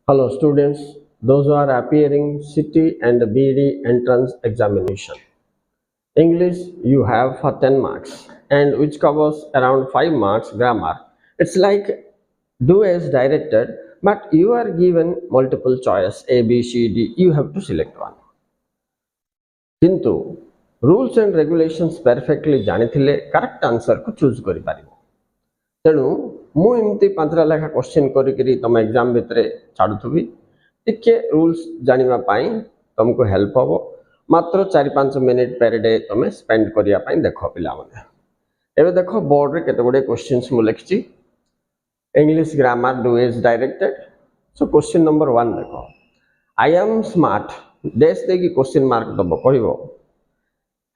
Hello students, those who are appearing CT and BD entrance examination. English you have for 10 marks and which covers around 5 marks grammar. It's like do as directed but you are given multiple choice A, B, C, D. You have to select one. किंतु rules and regulations perfectly ଜାଣିଥିଲେ correct answer को choose କରିପାରିବ। तेणु मु एमती पांचटा लेखा question करी तुम एग्जाम भितर छाड़ुथि टिके रूल्स जानिबा पाई तुमको हेल्प हम मात्र 4-5 मिनिट पर डे तुम स्पेंड करने देख पिला माने एबे देखो बोर्ड रे केते गुडे क्वेश्चंस मु लिखछि English grammar do as directed. So question number 1 देखो आई एम स्मार्ट देश दे की क्वेश्चन मार्क दबो कहबो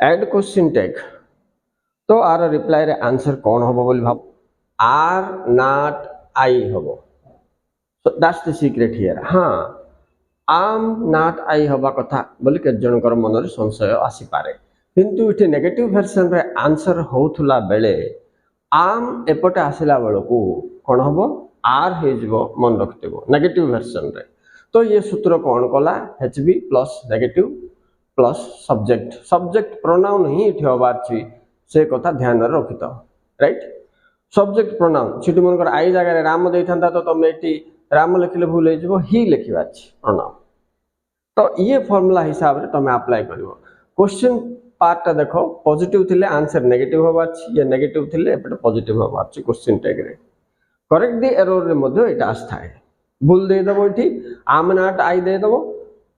ऐड क्वेश्चन टैग तो आर रिप्लाई रे आंसर कोन होबो बोली भाब आर नॉट आई होबो। So that's the secret here. हाँ आम नॉट आई होबा कथा बोली के जनकर मन रे संशय आसी पारे किंतु इथे नेगेटिव वर्जन रे आंसर होथुला बेले आम एपटे आसिला बेलकू कोन होबो आर हे जबो मन रखतेबो नेगेटिव वर्जन रे। तो ये सूत्र कोन कला एचबी plus negative plus subject subject pronoun ही इथे होबार छी से कथा ध्यान रे रखितो राइट। सब्जेक्ट प्रोनाउन छिटी मन कर आई जगह रे राम देई थांता तो तमे एटी राम लिखले भूल हो ही लिखिबा छी प्रोनाउन। तो ये फॉर्मूला हिसाब रे तमे अप्लाई करिवो। क्वेश्चन पार्ट देखो पॉजिटिव थिले आंसर नेगेटिव होबा छी या नेगेटिव थिले एपटे पॉजिटिव होबा छी क्वेश्चन टैग रे करेक्ट दी एरर रे मध्ये एटा आस्थाय भूल दे दबो एठी आम नॉट आई दे दबो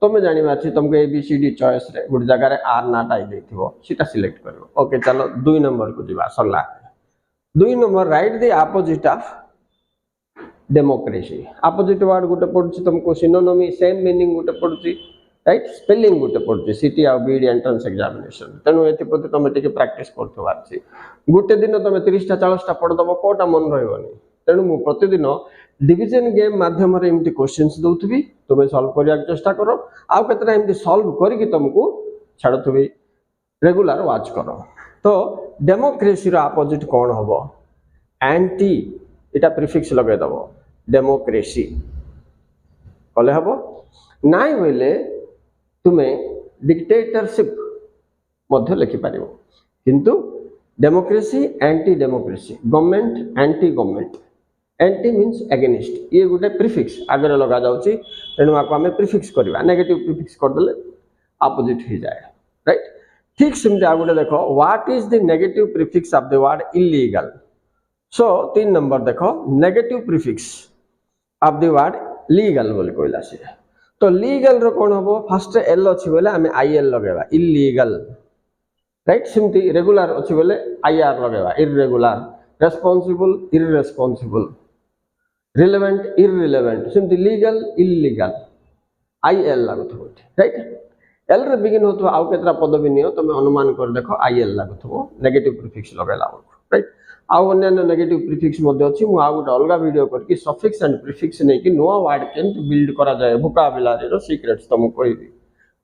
तमे जानिबा छी तुमको A B C D choice रे गुड जगह रे आर नॉट आई देथिबो सीटा सिलेक्ट करिवो। ओके चलो 2 नंबर को दिबा सरला 2 number right the opposite of democracy. Opposite word गोटे पड़ुछि तुमको सिनोनिम सेम मीनिंग गोटे पड़ुछि राइट स्पेलिंग गोटे पड़ुछि सीटी आ बीडी एंट्रेंस एग्जामिनेशन। तेणु एथि प्रति तुम टिके प्रैक्टिस करथबार छी गोटे दिन तुम 30टा 40टा पढ़ दबो कोटा मन रहबनी। तेणु मु प्रतिदिन डिवीजन गेम माध्यम रे एमती क्वेश्चंस दउथबी तुमे सॉल्व करिया चेष्टा करो आ केतना एमती सॉल्व करिकि तुमको छाड़थबी रेगुलर वाच करो। तो डेमोक्रेसी रो ऑपोजिट कोन होबो एंटी इटा प्रीफिक्स लगे दबो डेमोक्रेसी कले हबो नाइ होइले तुमे डिक्टेटरशिप मध्य लिखि पारिबो किंतु democracy anti democracy government anti government anti means against ये गोटे प्रीफिक्स आगे लगा जाउची तेणु आको हमें प्रीफिक्स करबा नेगेटिव प्रीफिक्स कर देले ऑपोजिट हो जाए राइट। ठीक सेमते आ गोटे देखो what is the negative prefix of the word illegal. So 3 number देखो negative prefix of the word legal बोल कहला से तो लीगल रो कोन होबो फर्स्ट एल अछि बोले हमें आई एल लगेबा इलीगल राइट सिमती रेगुलर अछि बोले आई आर लगेबा irregular responsible irresponsible relevant irrelevant सिमती लीगल इलीगल आई एल लागथो राइट। एल रे बिगिन होतो आउ केतरा पद भी नियो तमे अनुमान कर देखो आई एल लागथो नेगेटिव प्रीफिक्स लगेला राइट। आउ अन्य नेगेटिव प्रीफिक्स मध्ये अछि मु आउ गोटे अलगा वीडियो करके सफिक्स एंड प्रीफिक्स नै कि नुवा वर्ड केंत बिल्ड करा जाय वोकाबुलरी रो सीक्रेट्स तुम कहबी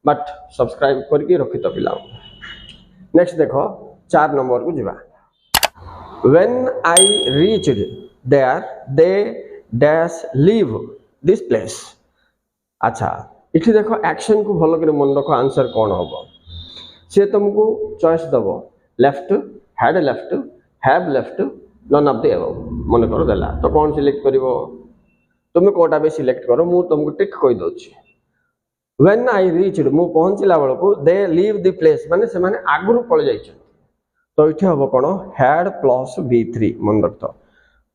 बट सब्सक्राइब करके रखि तो पिला। नेक्स्ट देखो 4 नंबर को जिबा when I reached there they dash leave this place. अच्छा इठी देखो एक्शन को भलो करे मन रखो आंसर कोन होबो से तुमको चॉइस दबो left had left have left none of the above मन करो देला तो कौन सिलेक्ट करिवो तुम कोटा भी सिलेक्ट करो मु तुमको टिक कहि दोछि। व्हेन आई रीच्ड मु पहुंचला बेलको दे लीव द प्लेस माने से माने आगुरु पळ जाइछ तो इठी हबो कोन हैड प्लस v3 मन रखतो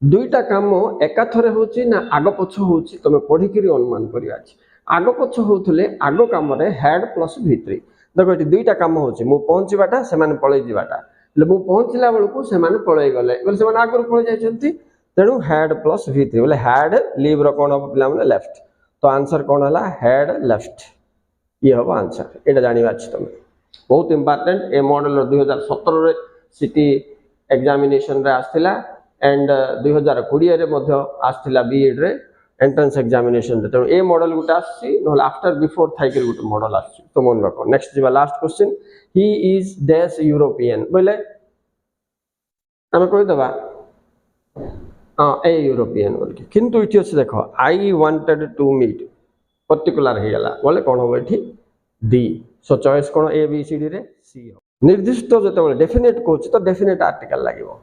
दुईटा काम एकाथरे होची ना आगो पछ होची तुम पढी करी अनुमान करिया अछि आगो पछ होथले आगो काम रे हैड प्लस v3 देखो इठी दुईटा काम होची मु पहुंचीबाटा से माने पळै जीवाटा ले मु पहुंचला बेलको से माने पळै गले बोले से माने आगुरु पळ जाइछंती तेणु हैड प्लस v3 बोले हैड लीव रो कोन पिला माने लेफ्ट तो आंसर कोन हला हैड लेफ्ट ये हबो आंसर एटा जानि बाछि तुम बहुत इंपोर्टेंट ए मॉडल 2017 रे सिटी एग्जामिनेशन रे आस्थिला एंड 2020 रे मध्ये आस्थिला बीएड रे एंट्रेंस एग्जामिनेशन रे तो ए मॉडल गुटा आछि नहले आफ्टर बिफोर थाइकर गुटे मॉडल आछि तो मन रखो। नेक्स्ट जिबा last question he is dash European बोले हम कहि दबा ए यूरोपियन बोल के किंतु इति अछि देखो I wanted to meet particular हे गला बोले कोन हो एठी दी सो चॉइस कोन ए बी सी डी रे सी हो निर्दिष्ट जते डेफिनेट कोच तो डेफिनेट आर्टिकल लागिवो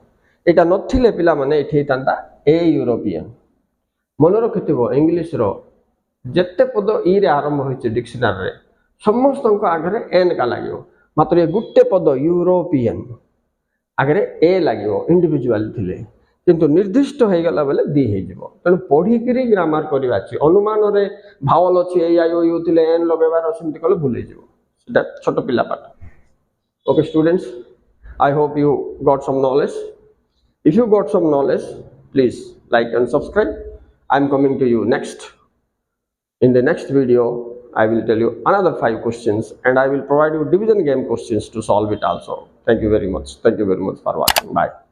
एटा नथिले पिला माने एठी तांता ए यूरोपियन मन रखिथिबो इंग्लिश रो जत्ते पद ई रे आरंभ होइছে डिक्शनरी रे समस्त आगे एन का लगे मात्र ये गुटे पद यूरोपियन आगे ए लगे इंडिविजुअल थिले किंतु निर्दिष्ट हो गला बेले दी हो तेणु पढ़िक ग्रामर करवा अनुमान रे भावल अच्छी ए आई ओ यू थिले एन लगेबार सेमती कले भूल जाए छोट पिला पाठ okay students I hope you got some knowledge if you got some knowledge please like and subscribe I am coming to you next in the next video. I will tell you another 5 questions and I will provide you division game questions to solve it also. Thank you very much. Thank you very much for watching. Bye.